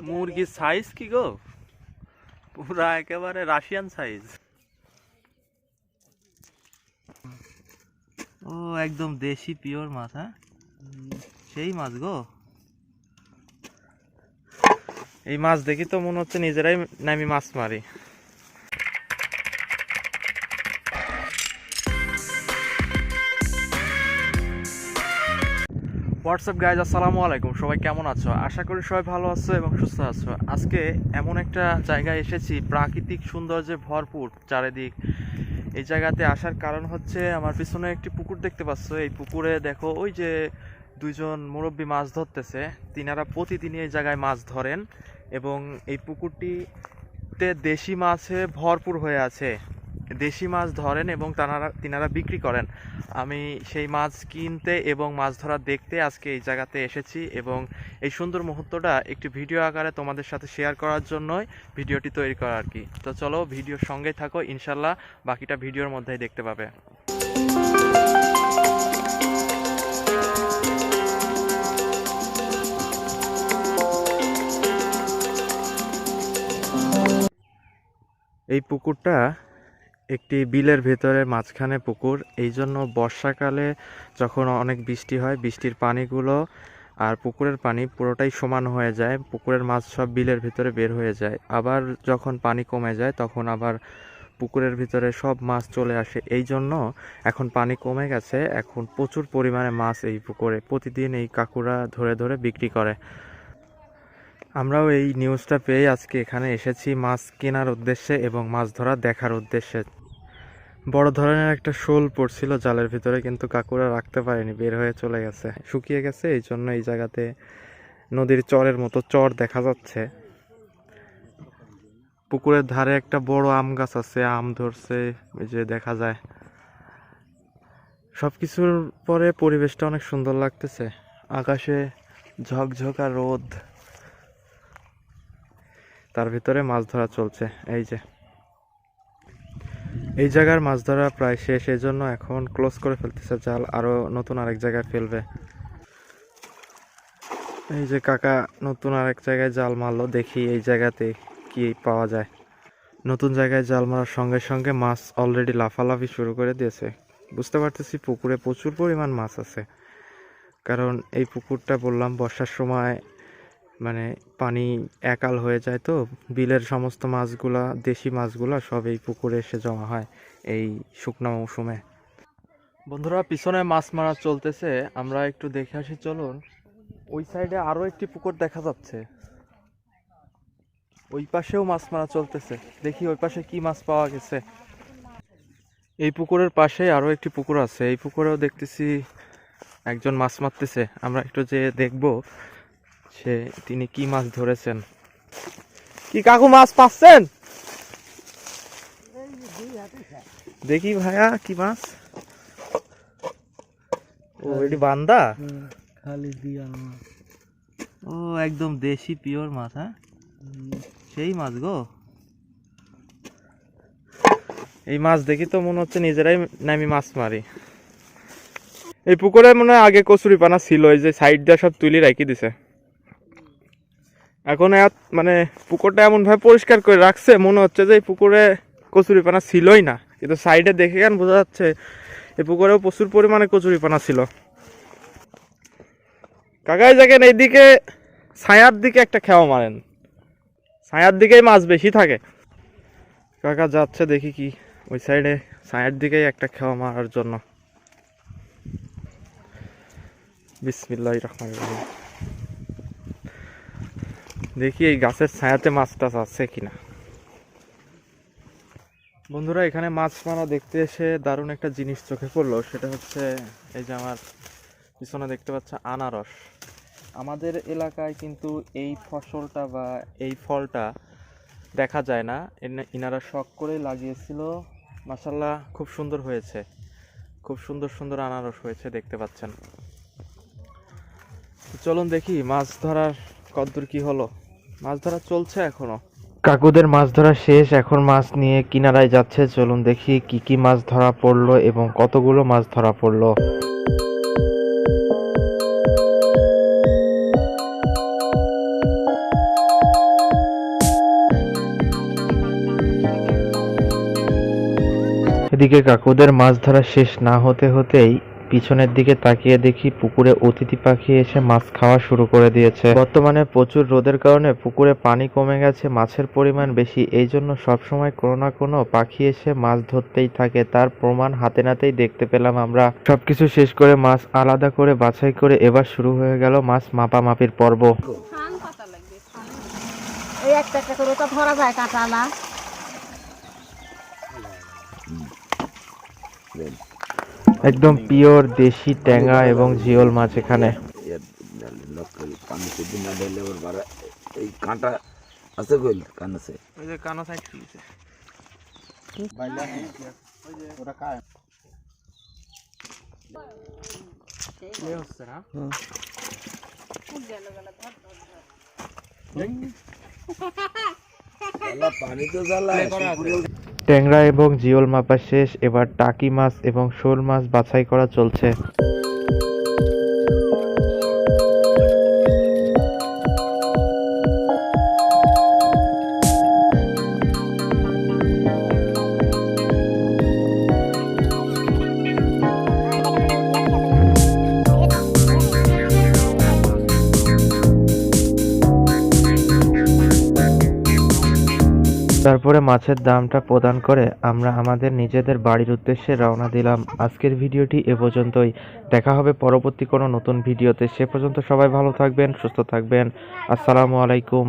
মুরগির সাইজ কি গো, পুরা একেবারে রাশিয়ান সাইজ। ও একদম দেশি পিওর মাছ। হ্যাঁ, সেই মাছ গো। এই মাছ দেখি তো মনে হচ্ছে নিজেরাই নামি মাছ মারি। হোয়াটসঅ্যাপ গাইজ, আসসালামু আলাইকুম। সবাই কেমন আছো? আশা করি সবাই ভালো আছো এবং সুস্থ আছো। আজকে এমন একটা জায়গায় এসেছি, প্রাকৃতিক সৌন্দর্যে ভরপুর চারিদিক। এই জায়গাতে আসার কারণ হচ্ছে আমার পিছনে একটি পুকুর দেখতে পাচ্ছ। এই পুকুরে দেখো ওই যে দুইজন মুরব্বী মাছ ধরতেছে। তিনারা প্রতিদিনই এই জায়গায় মাছ ধরেন এবং এই পুকুরটিতে দেশি মাছে ভরপুর হয়ে আছে। দেশি মাছ ধরেন এবং তিনারা বিক্রি করেন। আমি সেই মাছ কিনতে এবং মাছ ধরা দেখতে আজকে এই জায়গাতে এসেছি এবং এই সুন্দর মুহূর্তটা একটি ভিডিও আকারে তোমাদের সাথে শেয়ার করার জন্যই ভিডিওটি তৈরি করা আর কি। তো চলো ভিডিওর সঙ্গেই থাকো, ইনশাল্লাহ বাকিটা ভিডিওর মধ্যেই দেখতে পাবে। এই পুকুরটা একটি বিলের ভেতরে মাঝখানে পুকুর। এই জন্য বর্ষাকালে যখন অনেক বৃষ্টি হয়, বৃষ্টির পানিগুলো আর পুকুরের পানি পুরোটাই সমান হয়ে যায়। পুকুরের মাছ সব বিলের ভিতরে বের হয়ে যায়। আবার যখন পানি কমে যায় তখন আবার পুকুরের ভিতরে সব মাছ চলে আসে। এই জন্য এখন পানি কমে গেছে, এখন প্রচুর পরিমাণে মাছ এই পুকুরে। প্রতিদিন এই কাকুরা ধরে ধরে বিক্রি করে। আমরাও এই নিউজটা পেয়ে আজকে এখানে এসেছি মাছ কেনার উদ্দেশ্যে এবং মাছ ধরা দেখার উদ্দেশ্যে। বড় ধরনের একটা শোল পড়ছিল জালের ভিতরে, কিন্তু কাকুরা রাখতে পারেনি, বের হয়ে চলে গেছে, শুকিয়ে গেছে। এই জন্য এই জায়গাতে নদীর চরের মতো চর দেখা যাচ্ছে। পুকুরের ধারে একটা বড় আম গাছ আছে, আম ধরছে, এই যে দেখা যায়। সবকিছুর পরে পরিবেশটা অনেক সুন্দর লাগতেছে। আকাশে ঝকঝকা রোদ, তার ভিতরে মাছ ধরা চলছে। এই যে এই জায়গার মাছ ধরা প্রায় শেষ, এই জন্য এখন ক্লোজ করে ফেলতেছে জাল, আরো নতুন আরেক জায়গায় ফেলবে। এই যে কাকা নতুন আরেক জায়গায় জাল মারলো, দেখি এই জায়গাতে কি পাওয়া যায়। নতুন জায়গায় জাল মারার সঙ্গে সঙ্গে মাছ অলরেডি লাফালাফি শুরু করে দিয়েছে। বুঝতে পারতেছি পুকুরে প্রচুর পরিমাণ মাছ আছে, কারণ এই পুকুরটা বললাম বর্ষার সময় মানে পানি একাল হয়ে যায়, তো বিলের সমস্ত মাছগুলা, দেশি মাছগুলা সব এই পুকুরে এসে জমা হয় এই শুকনো মৌসুমে। বন্ধুরা, পিছনে মাছ মারা চলতেছে, আমরা একটু দেখে আসি চলুন। ওই সাইডে আরো একটি পুকুর দেখা যাচ্ছে, ওই পাশেও মাছ মারা চলতেছে। দেখি ওই পাশে কি মাছ পাওয়া গেছে। এই পুকুরের পাশে আরো একটি পুকুর আছে, এই পুকুরেও দেখতেছি একজন মাছ মারতেছে। আমরা একটু যে দেখবো তিনি কি মাছ ধরেছেন। কি কাকু মাছ পাচ্ছেন? দেখি ভাইয়া কি মাছ। ও এটি বান্দা, খালি দিয়া মাছ। ও একদম দেশি পিওর মাছ। হ্যাঁ, সেই মাছ গো। এই মাছ দেখি তো মনে হচ্ছে নিজেরাই নামি মাছ মারি। এই পুকুরে মনে হয় আগে কচুরি পানা ছিল, এই যে সাইড দিয়ে সব তুলি রাখি দিছে। এখন মানে পুকুরটা এমন ভাবে পরিষ্কার করে রাখছে, মনে হচ্ছে যে এই পুকুরে কচুরিপানা ছিলই না, কিন্তু সাইডে দেখে কেন বোঝা যাচ্ছে এই পুকুরেও প্রচুর পরিমাণে কচুরিপানা ছিল। কাকাই দেখেন এইদিকে ছায়ার দিকে একটা খেওয়া মারেন, ছায়ার দিকেই মাছ বেশি থাকে। কাকা যাচ্ছে দেখি কি ওই সাইডে ছায়ার দিকেই একটা খেওয়া মারার জন্য। বিসমিল্লাহির রহমানির রহিম। দেখি এই গাছের ছায়াতে মাছ টাছ আছে কিনা। বন্ধুরা, এখানে মাছ মারা দেখতে এসে দারুণ একটা জিনিস চোখে পড়লো, সেটা হচ্ছে এই যে আমার পিছনে দেখতে পাচ্ছে আনারস। আমাদের এলাকায় কিন্তু এই ফসলটা বা এই ফলটা দেখা যায় না, ইনারা শখ করেই লাগিয়েছিল। মাশাআল্লাহ খুব সুন্দর হয়েছে, খুব সুন্দর সুন্দর আনারস হয়েছে, দেখতে পাচ্ছেন। চলুন দেখি মাছ ধরার কতদূর কি হলো। মাছ ধরা চলছে এখনো। কাকুদের মাছ ধরা শেষ, এখন মাছ নিয়ে কিনারায় যাচ্ছে। চলুন দেখি কি কি মাছ ধরা পড়লো এবং কতগুলো মাছ ধরা পড়লো। এদিকে কাকুদের মাছ ধরা শেষ না হতে হতেই পিছনের দিকে তাকিয়ে দেখি পুকুরে অতিথি পাখি এসে মাছ খাওয়া শুরু করে দিয়েছে। বর্তমানে প্রচুর রোদের কারণে পুকুরে পানি কমে গেছে, মাছের পরিমাণ বেশি, এই জন্য সবসময় কোনো না কোনো পাখি এসে মাছ ধরতেই থাকে। তার প্রমাণ হাতে নাতেই দেখতে পেলাম আমরা। সবকিছু শেষ করে মাছ আলাদা করে বাছাই করে এবার শুরু হয়ে গেল মাছ মাপামাপির পর্ব। এই একটা একটা করে তো ধরা যায় কাঁটালা। একদম পিওর দেশি ট্যাংরা এবং জিওল মাছ এখানে। এই কাঁটা আছে কইল কান আছে ওই যে কানো সাইড তুলছে ওটা খায় এই হচ্ছে না পানি তো জ্বালা ট্যাংরা এবং জিওল মাপা শেষ, এবার টাকি মাছ এবং শোল মাছ বাছাই করা চলছে। তারপরে মাছের দামটা প্রদান করে আমরা আমাদের নিজেদের বাড়ির উদ্দেশ্যে রওনা দিলাম। আজকের ভিডিওটি এ পর্যন্তই। দেখা হবে পরবর্তী কোনো নতুন ভিডিওতে। সে পর্যন্ত সবাই ভালো থাকবেন, সুস্থ থাকবেন। আসসালামু আলাইকুম।